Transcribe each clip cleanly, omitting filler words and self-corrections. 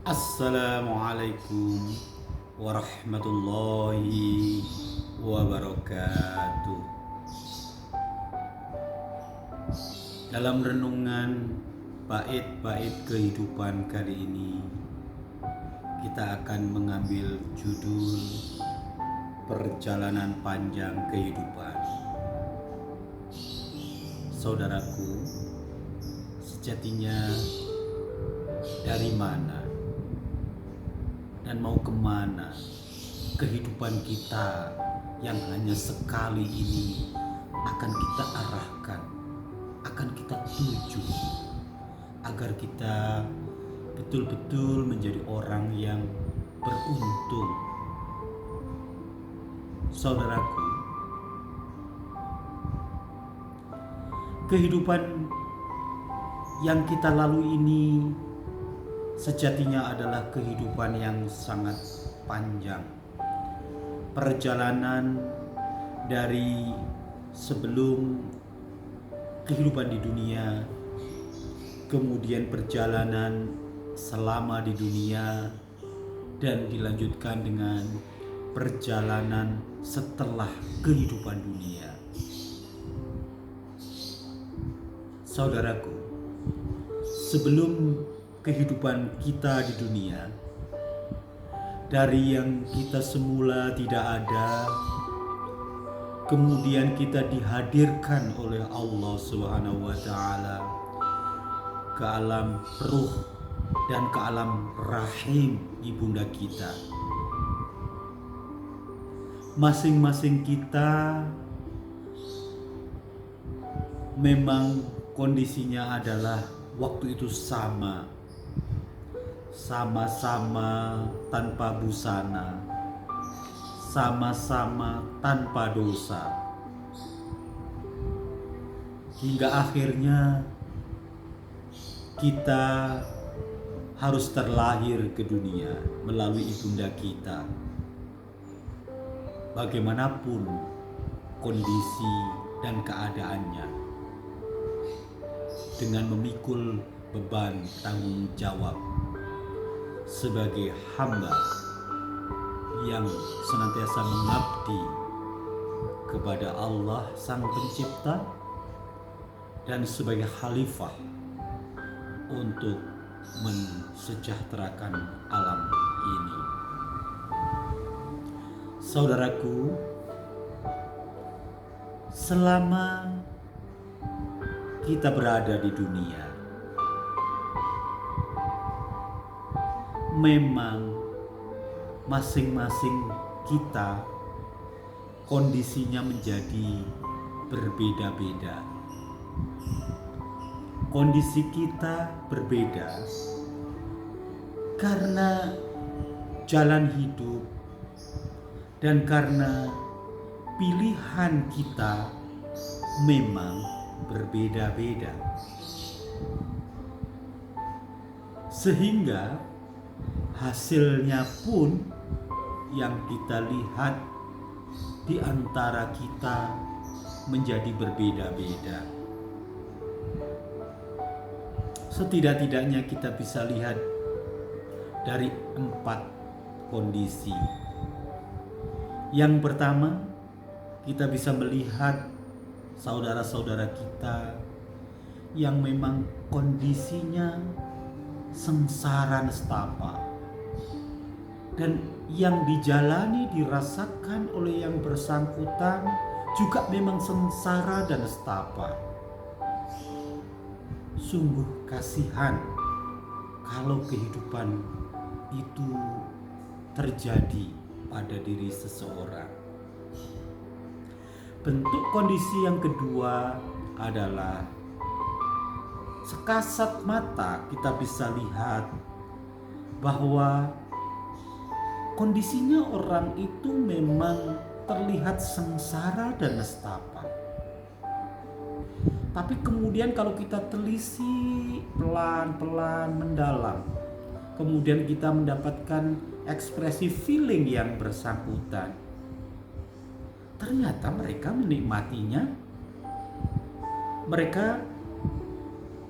Assalamualaikum warahmatullahi wabarakatuh. Dalam renungan bait-bait kehidupan kali ini, kita akan mengambil judul Perjalanan Panjang Kehidupan. Saudaraku, sejatinya dari mana dan mau kemana kehidupan kita yang hanya sekali ini akan kita arahkan, akan kita tuju, agar kita betul-betul menjadi orang yang beruntung. Saudaraku, kehidupan yang kita lalui ini sejatinya adalah kehidupan yang sangat panjang. Perjalanan dari sebelum kehidupan di dunia, kemudian perjalanan selama di dunia, dan dilanjutkan dengan perjalanan setelah kehidupan dunia. Saudaraku, sebelum kehidupan kita di dunia, dari yang kita semula tidak ada, kemudian kita dihadirkan oleh Allah Subhanahu wa taala ke alam ruh dan ke alam rahim ibunda kita. Masing-masing kita memang kondisinya adalah waktu itu sama-sama tanpa busana, sama-sama tanpa dosa, hingga akhirnya kita harus terlahir ke dunia melalui ibunda kita. Bagaimanapun kondisi dan keadaannya, dengan memikul beban tanggung jawab sebagai hamba yang senantiasa mengabdi kepada Allah Sang Pencipta, dan sebagai khalifah untuk mensejahterakan alam ini. Saudaraku, selama kita berada di dunia, memang masing-masing kita kondisinya menjadi berbeda-beda. Kondisi kita berbeda karena jalan hidup dan karena pilihan kita memang berbeda-beda. Sehingga hasilnya pun yang kita lihat di antara kita menjadi berbeda-beda. Setidak-tidaknya kita bisa lihat dari 4 kondisi. Yang pertama, kita bisa melihat saudara-saudara kita yang memang kondisinya sengsara nestapa, dan yang dijalani, dirasakan oleh yang bersangkutan juga memang sengsara dan nestapa. Sungguh kasihan kalau kehidupan itu terjadi pada diri seseorang. Bentuk kondisi yang kedua adalah sekasat mata kita bisa lihat bahwa kondisinya orang itu memang terlihat sengsara dan nestapa. Tapi kemudian kalau kita telisik pelan-pelan mendalam, kemudian kita mendapatkan ekspresi feeling yang bersangkutan, ternyata mereka menikmatinya, mereka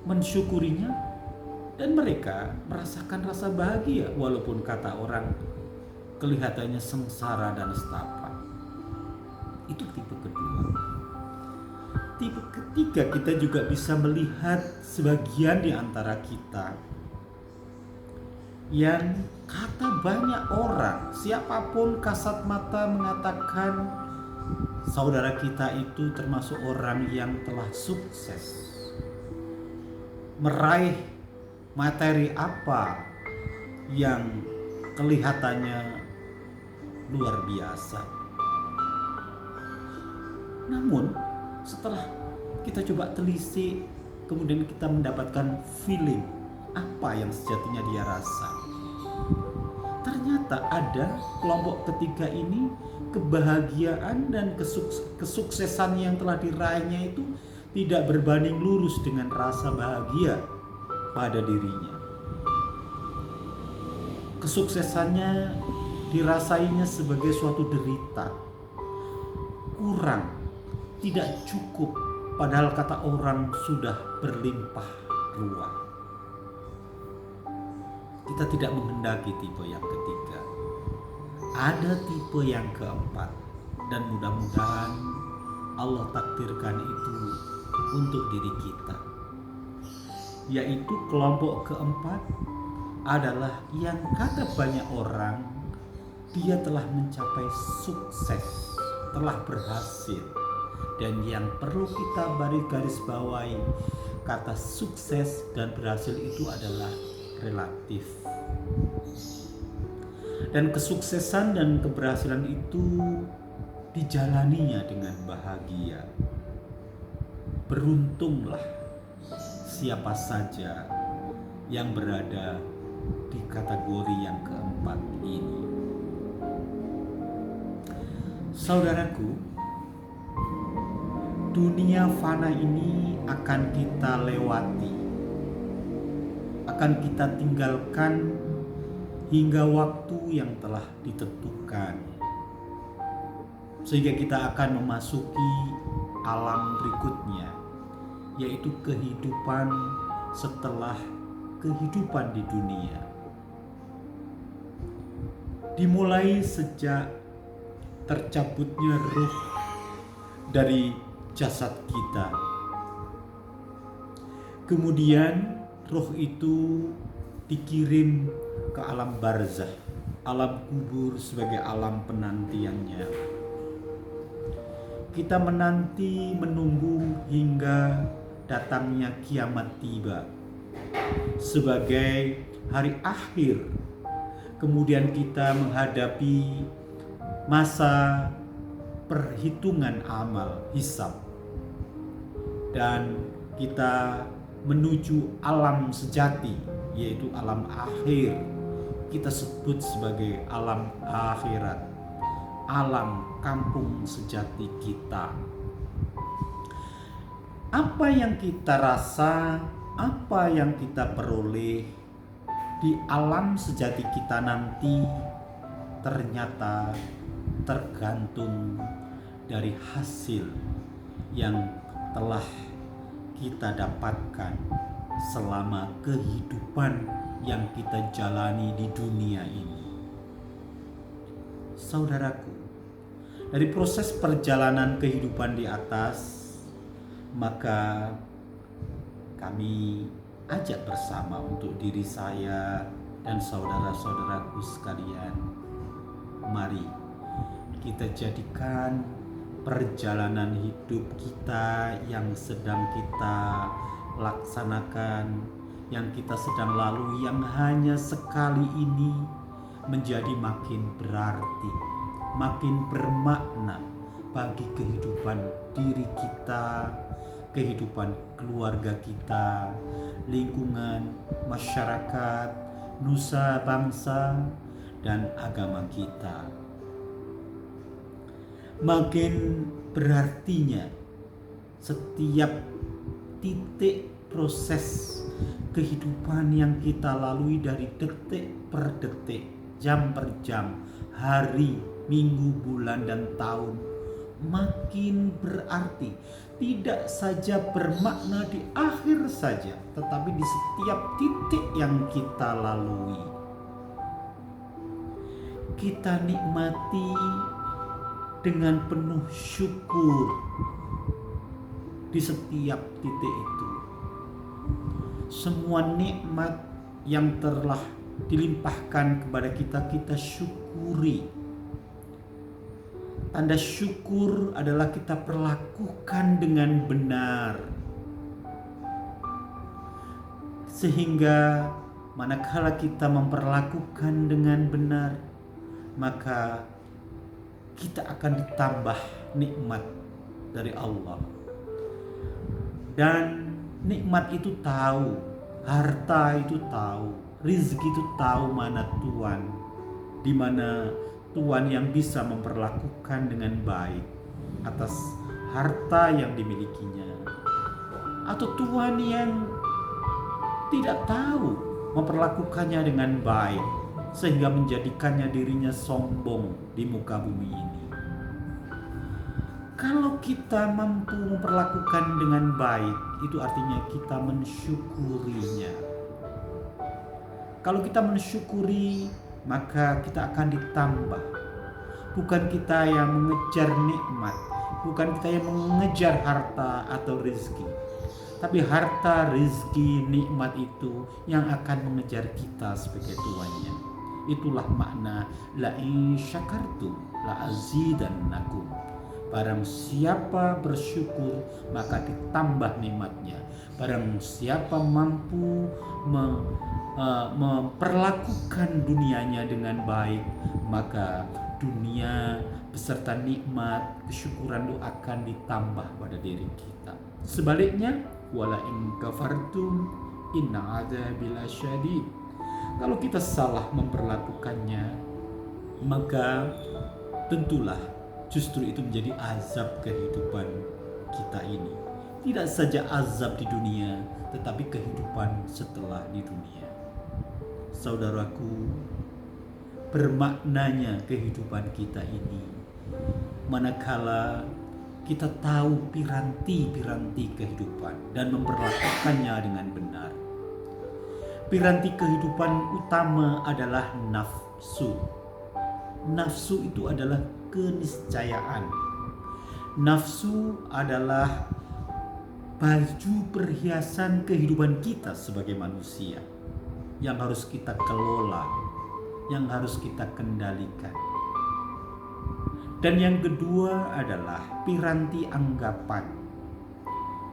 mensyukurinya, Dan mereka merasakan rasa bahagia walaupun kata orang kelihatannya sengsara dan nestapa. Itu tipe kedua. Tipe ketiga, kita juga bisa melihat sebagian di antara kita yang kata banyak orang, siapapun kasat mata mengatakan saudara kita itu termasuk orang yang telah sukses, meraih materi apa yang kelihatannya luar biasa. Namun setelah kita coba telisik, kemudian kita mendapatkan feeling apa yang sejatinya dia rasa. Ternyata ada kelompok ketiga ini, kebahagiaan dan kesuksesan yang telah diraihnya itu tidak berbanding lurus dengan rasa bahagia pada dirinya. Kesuksesannya dirasainya sebagai suatu derita, kurang, tidak cukup, padahal kata orang sudah berlimpah ruah. Kita tidak menghendaki tipe yang ketiga. Ada tipe yang keempat, dan mudah-mudahan Allah takdirkan itu untuk diri kita, yaitu kelompok keempat adalah yang kata banyak orang dia telah mencapai sukses, telah berhasil. Dan yang perlu kita garis bawahi, kata sukses dan berhasil itu adalah relatif. Dan kesuksesan dan keberhasilan itu dijalaninya dengan bahagia. Beruntunglah siapa saja yang berada di kategori yang keempat ini. Saudaraku, dunia fana ini akan kita lewati, akan kita tinggalkan hingga waktu yang telah ditentukan, sehingga kita akan memasuki alam berikutnya, yaitu kehidupan setelah kehidupan di dunia. Dimulai sejak tercabutnya ruh dari jasad kita. Kemudian ruh itu dikirim ke alam barzah, alam kubur sebagai alam penantiannya. Kita menanti, menunggu hingga datangnya kiamat tiba sebagai hari akhir. Kemudian kita menghadapi masa perhitungan amal, hisab, dan kita menuju alam sejati, yaitu alam akhir. Kita sebut sebagai alam akhirat, alam kampung sejati kita. Apa yang kita rasa, apa yang kita peroleh di alam sejati kita nanti ternyata tergantung dari hasil yang telah kita dapatkan selama kehidupan yang kita jalani di dunia ini. Saudaraku, dari proses perjalanan kehidupan di atas, maka kami ajak bersama untuk diri saya dan saudara-saudaraku sekalian, mari kita jadikan perjalanan hidup kita yang sedang kita laksanakan, yang kita sedang lalui, yang hanya sekali ini menjadi makin berarti, makin bermakna bagi kehidupan diri kita, kehidupan keluarga kita, lingkungan, masyarakat, nusa bangsa, dan agama kita. Makin berartinya setiap titik proses kehidupan yang kita lalui dari detik per detik, jam per jam, hari, minggu, bulan, dan tahun, makin berarti tidak saja bermakna di akhir saja, tetapi di setiap titik yang kita lalui. Kita nikmati dengan penuh syukur di setiap titik itu. Semua nikmat yang telah dilimpahkan kepada kita, kita syukuri. Tanda syukur adalah kita perlakukan dengan benar. Sehingga manakala kita memperlakukan dengan benar, maka kita akan ditambah nikmat dari Allah. Dan nikmat itu tahu, harta itu tahu, rezeki itu tahu mana Tuhan, di mana Tuhan yang bisa memperlakukan dengan baik atas harta yang dimilikinya, atau Tuhan yang tidak tahu memperlakukannya dengan baik sehingga menjadikannya dirinya sombong di muka bumi ini. Kalau kita mampu memperlakukan dengan baik, itu artinya kita mensyukurinya. Kalau kita mensyukuri, maka kita akan ditambah. Bukan kita yang mengejar nikmat, bukan kita yang mengejar harta atau rezeki, tapi harta, rezeki, nikmat itu yang akan mengejar kita sebagai tuannya. Itulah makna la in syakartum la azidannakum. Barang siapa bersyukur, maka ditambah nikmatnya. Barang siapa mampu memperlakukan dunianya dengan baik, maka dunia beserta nikmat, kesyukuran itu akan ditambah pada diri kita. Sebaliknya, wala in kafartum inna adzabi lasyadid. Kalau kita salah memperlakukannya, maka tentulah justru itu menjadi azab kehidupan kita ini. Tidak saja azab di dunia, tetapi kehidupan setelah di dunia. Saudaraku, bermaknanya kehidupan kita ini manakala kita tahu piranti-piranti kehidupan dan memperlakukannya dengan benar. Piranti kehidupan utama adalah nafsu. Nafsu itu adalah keniscayaan. Nafsu adalah baju perhiasan kehidupan kita sebagai manusia yang harus kita kelola, yang harus kita kendalikan. Dan yang kedua adalah piranti anggapan.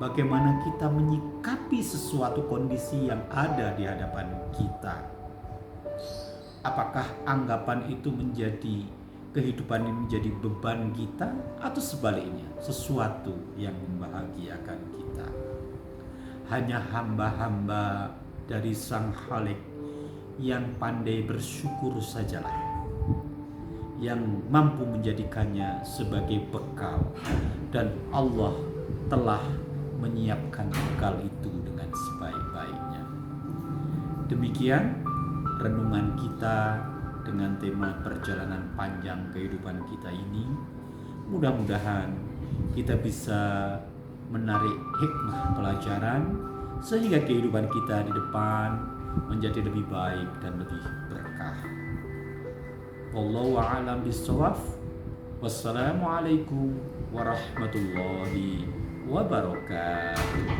Bagaimana kita menyikapi sesuatu kondisi yang ada di hadapan kita. Apakah anggapan itu menjadi kehidupan ini menjadi beban kita, atau sebaliknya sesuatu yang membahagiakan kita. Hanya hamba-hamba dari Sang Khalik yang pandai bersyukur sajalah yang mampu menjadikannya sebagai bekal, dan Allah telah menyiapkan bekal itu dengan sebaik-baiknya. Demikian renungan kita dengan tema perjalanan panjang kehidupan kita ini. Mudah-mudahan kita bisa menarik hikmah pelajaran sehingga kehidupan kita di depan menjadi lebih baik dan lebih berkah. Wallahu a'lam bishawab. Wassalamualaikum warahmatullahi wabarakatuh.